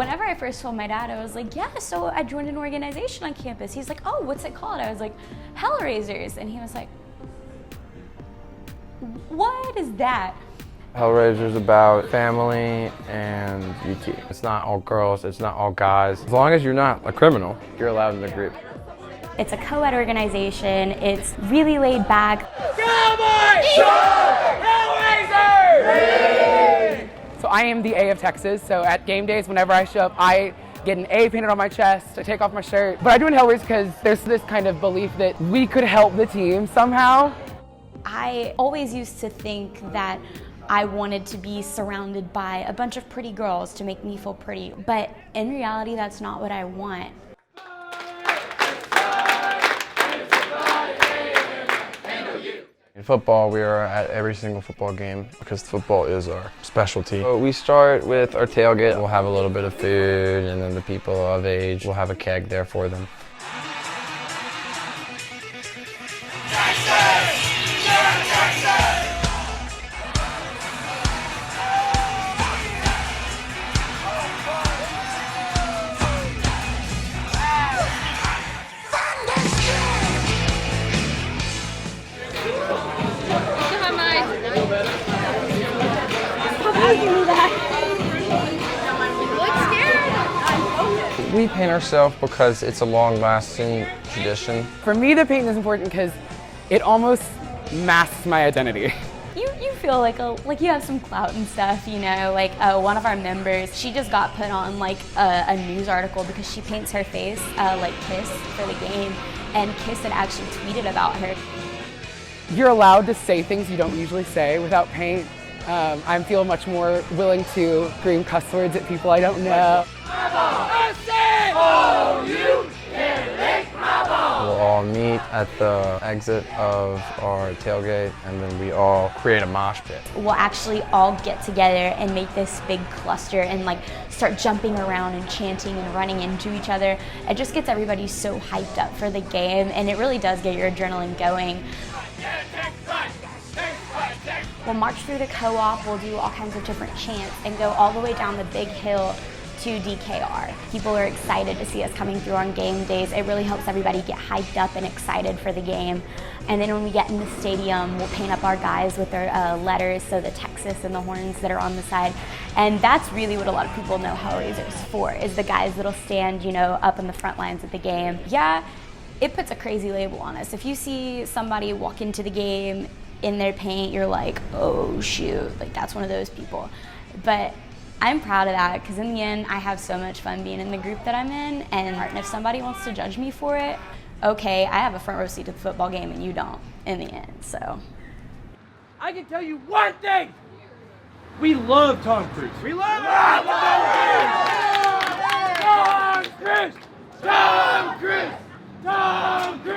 whenever I first told my dad, I was like, yeah, so I joined an organization on campus. He's like, oh, what's it called? I was like, Hellraisers. And he was like, what is that? Hellraisers about family and UT. It's not all girls, it's not all guys. As long as you're not a criminal, you're allowed in the group. It's a co-ed organization. It's really laid back. So I am the A of Texas, so at game days, whenever I show up, I get an A painted on my chest, I take off my shirt. But I joined Hellraisers because there's this kind of belief that we could help the team somehow. I always used to think that I wanted to be surrounded by a bunch of pretty girls to make me feel pretty, but in reality, that's not what I want. In football, we are at every single football game because football is our specialty. So we start with our tailgate. We'll have a little bit of food, and then the people of age, we'll have a keg there for them. We paint ourselves because it's a long-lasting tradition. For me, the paint is important because it almost masks my identity. You feel like you have some clout and stuff, you know. Like one of our members, she just got put on like a news article because she paints her face like Kiss for the game, and Kiss had actually tweeted about her. You're allowed to say things you don't usually say without paint. I feel much more willing to scream cuss words at people I don't know. We'll all meet at the exit of our tailgate, and then we all create a mosh pit. We'll actually all get together and make this big cluster and like start jumping around and chanting and running into each other. It just gets everybody so hyped up for the game, and it really does get your adrenaline going. We'll march through the co-op, we'll do all kinds of different chants and go all the way down the big hill to DKR. People are excited to see us coming through on game days. It really helps everybody get hyped up and excited for the game. And then when we get in the stadium, we'll paint up our guys with their letters, so the Texas and the horns that are on the side. And that's really what a lot of people know Hellraisers for, is the guys that'll stand, you know, up in the front lines of the game. Yeah, it puts a crazy label on us. If you see somebody walk into the game in their paint, you're like, oh shoot, like that's one of those people. But I'm proud of that because in the end, I have so much fun being in the group that I'm in, and if somebody wants to judge me for it, okay, I have a front row seat to the football game and you don't in the end, so. I can tell you one thing, we love Tom Cruise. We love Tom Cruise! Tom Cruise! Tom Cruise! Tom Cruise!